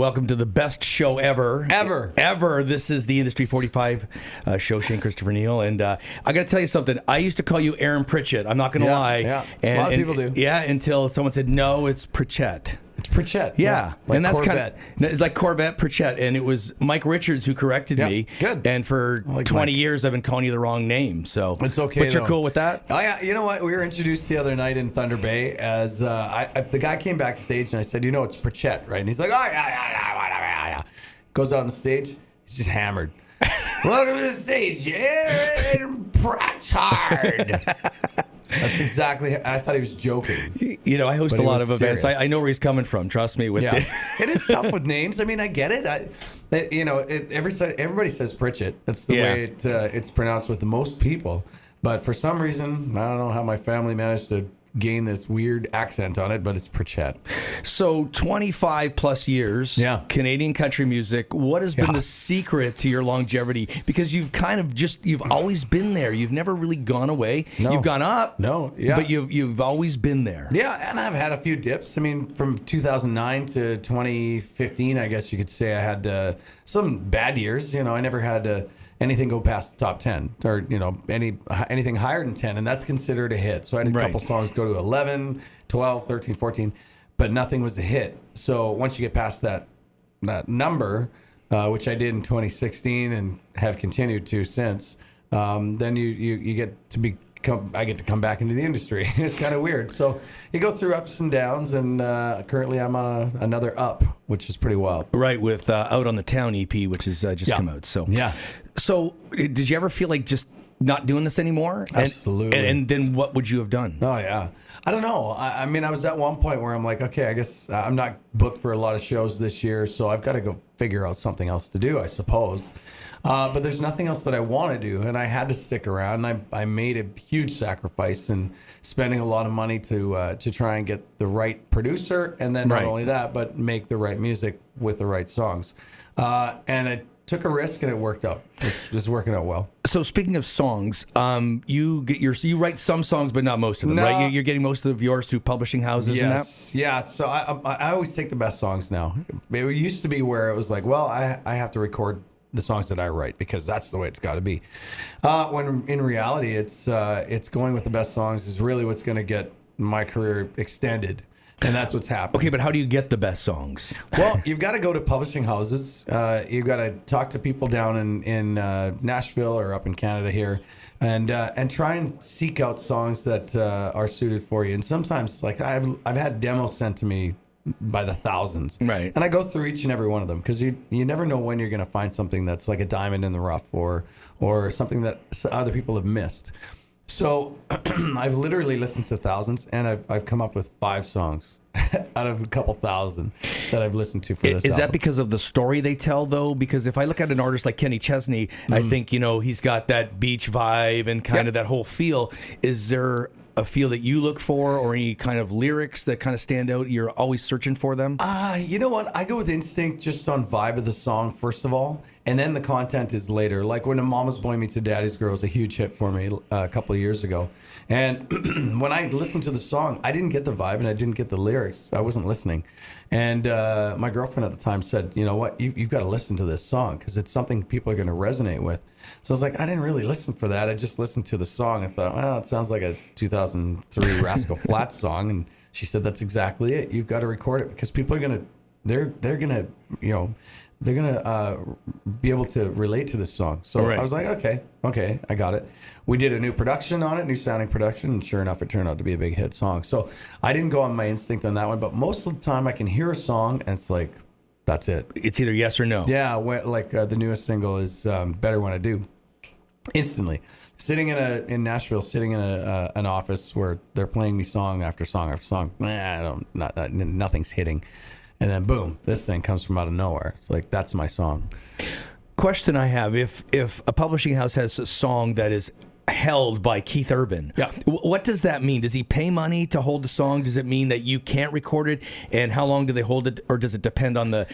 welcome to the best show ever. Ever. This is the Industry 45 show, Shane Christopher Neal. And I got to tell you something. I used to call you Aaron Pritchett. I'm not going to lie. Yeah, and, a lot of people do. Yeah, until someone said, no, it's Pritchett. It's Pritchett. Yeah. Like and that's Corvette. It's like Corvette Pritchett. And it was Mike Richards who corrected me. Good. And for 20 years, I've been calling you the wrong name. So it's okay. But you're cool with that? Oh, yeah. You know what? We were introduced the other night in Thunder Bay as the guy came backstage and I said, it's Pritchett, right? And he's like, oh, yeah. Goes out on stage. He's just hammered. Welcome to the stage, Aaron Pritchett. That's exactly. I thought he was joking. I host a lot of events. I know where he's coming from. Trust me. It is tough with names. I mean, I get it. Everybody says Pritchett. That's the way it's pronounced with most people. But for some reason, I don't know how my family managed to gain this weird accent on it, but it's Pritchett. So 25 plus years, Canadian country music. What has been the secret to your longevity? Because you've you've always been there. You've never really gone away. No. You've gone up. No, yeah. But you've always been there. Yeah, and I've had a few dips. I mean, from 2009 to 2015, I guess you could say I had some bad years. I never had anything go past the top 10 or, anything higher than 10. And that's considered a hit. So I had a couple songs go to 11, 12, 13, 14, but nothing was a hit. So once you get past that number, which I did in 2016 and have continued to since, then you get to I get to come back into the industry. It's kind of weird. So you go through ups and downs, and currently I'm on another up, which is pretty wild. Right, with Out on the Town EP, which has just come out. So So did you ever feel like just not doing this anymore? Absolutely. And then what would you have done? Oh, yeah. I don't know. I mean, I was at one point where I'm like, okay, I guess I'm not booked for a lot of shows this year, so I've got to go figure out something else to do, I suppose. But there's nothing else that I want to do, and I had to stick around. And I made a huge sacrifice in spending a lot of money to try and get the right producer, and then not only that, but make the right music with the right songs. And I took a risk, and it worked out. It's just working out well. So speaking of songs, you write some songs, but not most of them, right? You're getting most of yours through publishing houses. Yes, and that? Yeah. So I always take the best songs now. It used to be where it was like, well, I have to record the songs that I write because that's the way it's got to be. When in reality, it's going with the best songs is really what's going to get my career extended. And that's what's happening. Okay, but how do you get the best songs? Well, you've got to go to publishing houses. You've got to talk to people down in Nashville or up in Canada here, and try and seek out songs that are suited for you. And sometimes, like I've had demos sent to me by the thousands, right? And I go through each and every one of them because you never know when you're going to find something that's like a diamond in the rough or something that other people have missed. So I've literally listened to thousands, and I've come up with 5 songs out of a couple thousand that I've listened to for this album. Is that because of the story they tell, though? Because if I look at an artist like Kenny Chesney, I think, he's got that beach vibe and kind of that whole feel. Is there a feel that you look for or any kind of lyrics that kind of stand out? You're always searching for them? You know what? I go with instinct just on vibe of the song, first of all, and then the content is later. Like when Mama's Boy Meets a Daddy's Girl was a huge hit for me a couple of years ago. And when I listened to the song, I didn't get the vibe and I didn't get the lyrics. I wasn't listening. And my girlfriend at the time said, you know what? You've got to listen to this song because it's something people are going to resonate with. So I was like, I didn't really listen for that. I just listened to the song. I thought, well, it sounds like a 2003 Rascal Flatts song. And she said, that's exactly it. You've got to record it because people are going to, they're going to, they're going to be able to relate to this song. So I was like, okay, I got it. We did a new production on it, new sounding production, and sure enough, it turned out to be a big hit song. So I didn't go on my instinct on that one, but most of the time I can hear a song and it's like, that's it. It's either yes or no. Yeah, the newest single is Better When I Do. Instantly. Sitting in Nashville, sitting in an office where they're playing me song after song after song. Nothing's hitting. And then boom, this thing comes from out of nowhere. It's like, that's my song. Question I have, if a publishing house has a song that is held by Keith Urban. Yeah. What does that mean? Does he pay money to hold the song? Does it mean that you can't record it? And how long do they hold it? Or does it depend on the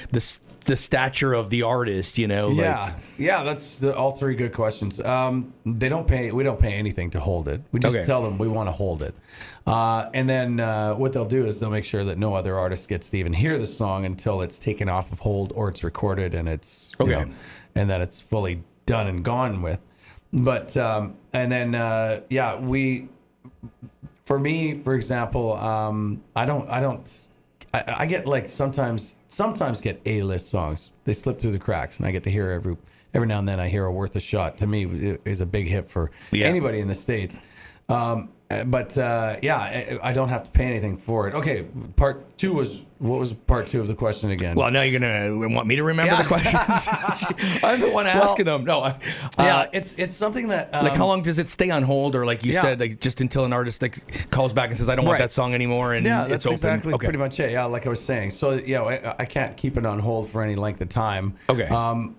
stature of the artist? You know? Yeah. That's all three good questions. They don't pay. We don't pay anything to hold it. We just tell them we want to hold it. And then what they'll do is they'll make sure that no other artist gets to even hear the song until it's taken off of hold or it's recorded and it's you know, and then it's fully done and gone with. But and then for me, for example, I get like sometimes get A-list songs. They slip through the cracks, and I get to hear every now and then. I hear a Worth a Shot. To me, is a big hit for anybody in the States. But I don't have to pay anything for it. Okay, part two was, what was part two of the question again? Well, now you're gonna want me to remember the questions. I'm the one asking them. No, it's something that like how long does it stay on hold, or like you said, like just until an artist like calls back and says I don't want that song anymore, and that's it's exactly open. Pretty much it. Yeah, like I was saying. So I can't keep it on hold for any length of time.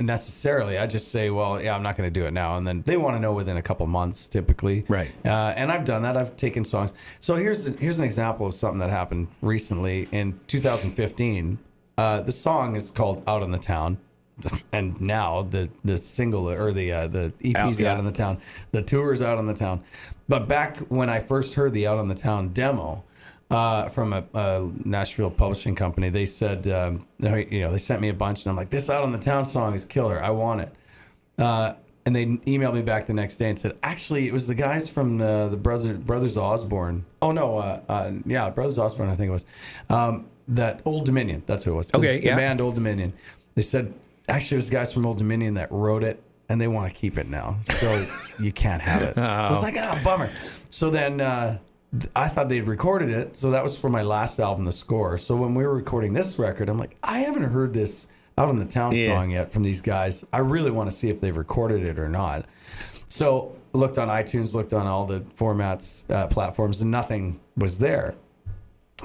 Necessarily. I just say, well, I'm not going to do it now, and then they want to know within a couple months, typically. Right. And I've done that. I've taken songs. So here's an example of something that happened recently in 2015. The song is called "Out on the Town," and now the single or the EP's Out on the Town. The tour is Out on the Town. But back when I first heard the Out on the Town demo from a Nashville publishing company, they said, they sent me a bunch, and I'm like, this Out on the Town song is killer. I want it. And they emailed me back the next day and said, actually, it was the guys from the Brothers Osborne. Oh, no. Brothers Osborne, I think it was. That Old Dominion. That's who it was. The band Old Dominion. They said, actually, it was the guys from Old Dominion that wrote it, and they want to keep it now. So you can't have it. So it's like, bummer. So then I thought they'd recorded it. So that was for my last album, The Score. So when we were recording this record, I'm like, I haven't heard this Out on the Town song yet from these guys. I really want to see if they've recorded it or not. So looked on iTunes, looked on all the formats, platforms, and nothing was there.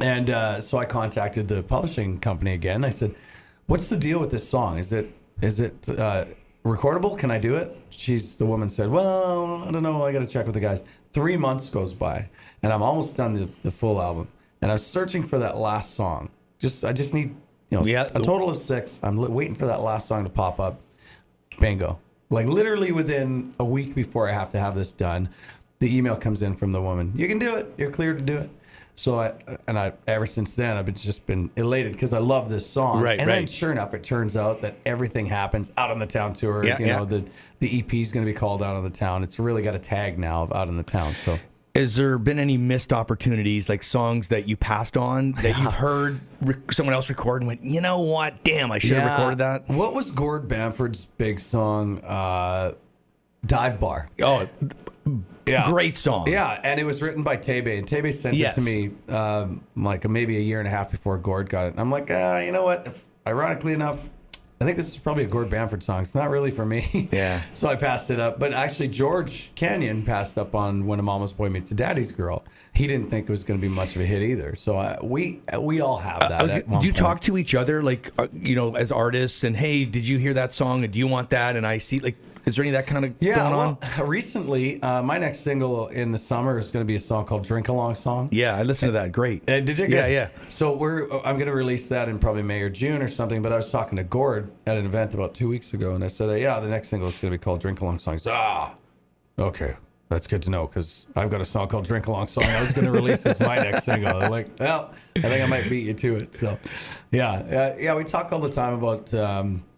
And so I contacted the publishing company again. I said, what's the deal with this song? Is it recordable? Can I do it? The woman said, well, I don't know. I got to check with the guys. 3 months goes by, and I'm almost done the full album. And I'm searching for that last song. I just need a total of 6. I'm waiting for that last song to pop up. Bingo. Like literally within a week before I have to have this done, the email comes in from the woman. You can do it. You're cleared to do it. So I ever since then, I've just been elated because I love this song. Right, then sure enough, it turns out that everything happens Out on the Town tour. The EP is going to be called Out on the Town. It's really got a tag now of Out on the Town. So. Has there been any missed opportunities, like songs that you passed on that you've heard someone else record and went, you know what? Damn, I should have recorded that. What was Gord Bamford's big song? Dive Bar. Oh, great song. Yeah, and it was written by Tebe, and Tebe sent it to me like maybe a year and a half before Gord got it. And I'm like, you know what? Ironically enough, I think this is probably a Gord Bamford song. It's not really for me. Yeah. So I passed it up. But actually, George Canyon passed up on When a Mama's Boy Meets a Daddy's Girl. He didn't think it was going to be much of a hit either. So we all have that. Do you talk to each other, like, as artists, and hey, did you hear that song? And do you want that? And I see, like, is there any of that kind of going on? Well, recently, my next single in the summer is going to be a song called Drink Along Song. Yeah, I listened to that. Great. Did you? Yeah. So I'm going to release that in probably May or June or something. But I was talking to Gord at an event about 2 weeks ago, and I said, the next single is going to be called Drink Along Song. He said, okay. That's good to know because I've got a song called Drink Along Song I was going to release as my next single. I'm like, well, I think I might beat you to it. So, we talk all the time about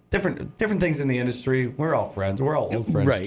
different things in the industry. We're all friends. We're all old friends. Right,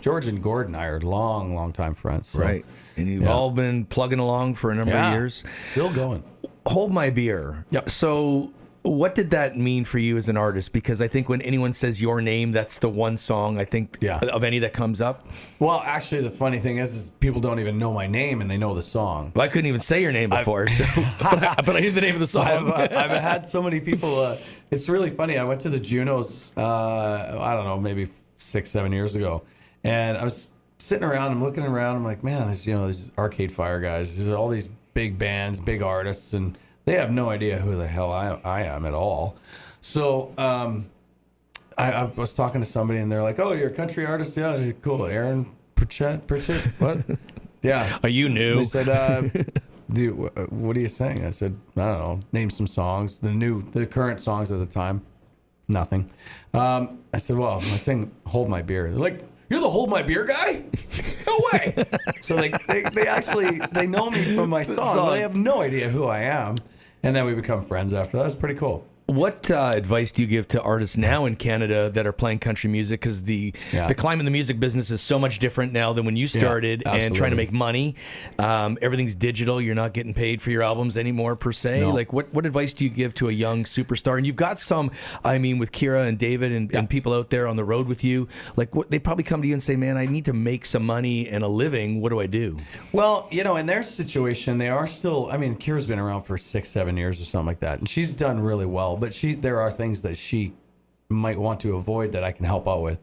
George and Gord and I are long time friends. So, right. And you've all been plugging along for a number of years. Still going. Hold My Beer. Yep. So what did that mean for you as an artist? Because I think when anyone says your name, that's the one song I think of any that comes up. Well, actually, the funny thing is people don't even know my name and they know the song. Well, I couldn't even say your name before, but I knew the name of the song. I've had so many people. It's really funny. I went to the Junos, I don't know, maybe 6-7 years ago, and I was sitting around. I'm looking around. I'm like, man, there's these Arcade Fire guys. There's all these big bands, big artists, and they have no idea who the hell I am at all. So I was talking to somebody, and they're like, oh, you're a country artist? Yeah, cool. Aaron Pritchett, what? Yeah. Are you new? They said, what are you saying? I said, I don't know. Name some songs. The current songs at the time. Nothing. I said, well, I sing "Hold My Beer." They're like, "You're the Hold My Beer guy? No way!" So they actually know me from my song. They have no idea who I am, and then we become friends after that. It's pretty cool. What advice do you give to artists now in Canada that are playing country music? Because the climate in the music business is so much different now than when you started, and trying to make money. Everything's digital. You're not getting paid for your albums anymore, per se. No. Like, what advice do you give to a young superstar? And you've got some, I mean, with Kira and David and people out there on the road with you. Like, they probably come to you and say, man, I need to make some money and a living. What do I do? Well, in their situation, they are still, I mean, Kira's been around for 6-7 years or something like that, and she's done really well. But there are things that she might want to avoid that I can help out with.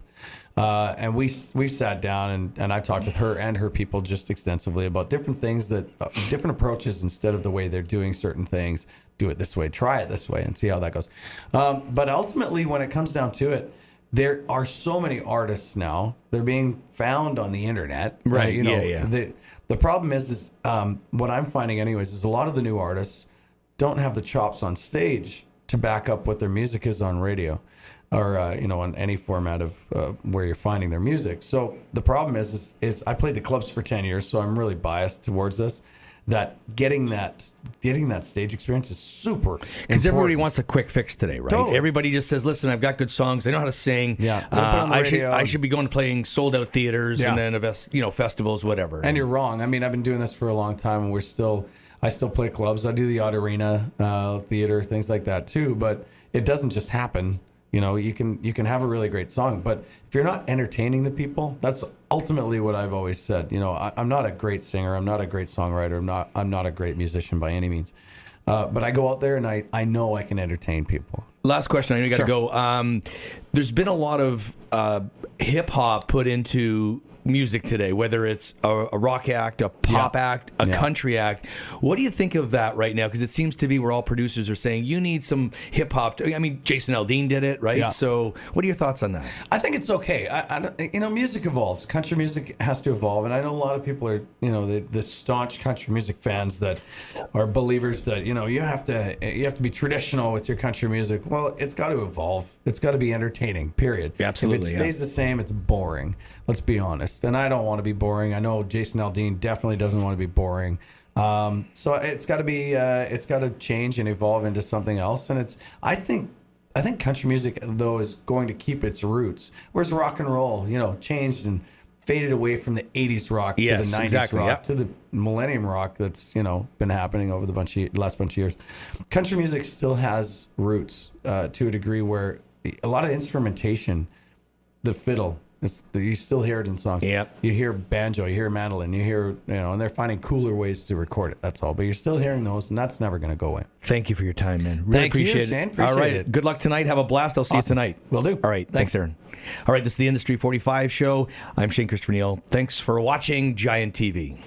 And we've sat down and I've talked with her and her people just extensively about different things different approaches instead of the way they're doing certain things. Do it this way, try it this way, and see how that goes. But ultimately, when it comes down to it, there are so many artists now. They're being found on the internet. Right. The problem is what I'm finding anyways is a lot of the new artists don't have the chops on stage to back up what their music is on radio or, on any format of where you're finding their music. So the problem is I played the clubs for 10 years, so I'm really biased towards this, that getting that stage experience is super important. Because everybody wants a quick fix today, right? Totally. Everybody just says, listen, I've got good songs. I know how to sing. Yeah. Put it on the radio. I should be going to playing sold out theaters and then, festivals, whatever. And you're wrong. I mean, I've been doing this for a long time, and I still play clubs. I do the odd arena theater, things like that too. But it doesn't just happen. You can have a really great song, but if you're not entertaining the people, that's ultimately what I've always said. I'm not a great singer. I'm not a great songwriter. I'm not a great musician by any means. But I go out there and I know I can entertain people. Last question. I know you got to go. There's been a lot of hip hop put into music today, whether it's a rock act, a pop act, a country act. What do you think of that right now? Because it seems to be where all producers are saying you need some hip hop. I mean, Jason Aldean did it, right? Yeah. So what are your thoughts on that? I think it's okay. Music evolves. Country music has to evolve, and I know a lot of people are, the staunch country music fans that are believers that you have to be traditional with your country music. Well, it's got to evolve. It's got to be entertaining. Period. Yeah, absolutely. If it stays the same, it's boring. Let's be honest. And I don't want to be boring. I know Jason Aldean definitely doesn't want to be boring. So it's got to be. It's got to change and evolve into something else. And I think country music though is going to keep its roots. Whereas rock and roll, changed and faded away from the 80s rock to the 90s rock to the millennium rock that's been happening over the last bunch of years. Country music still has roots to a degree where a lot of instrumentation, the fiddle, you still hear it in songs. Yep. You hear banjo, you hear mandolin, you hear, and they're finding cooler ways to record it. That's all. But you're still hearing those, and that's never going to go away. Thank you for your time, man. Really Thank appreciate you, it. Shane. Appreciate all right. it. Good luck tonight. Have a blast. I'll see you tonight. Will do. All right. Thanks, Aaron. All right. This is the Industry 45 show. I'm Shane Christopher Neal. Thanks for watching Giant TV.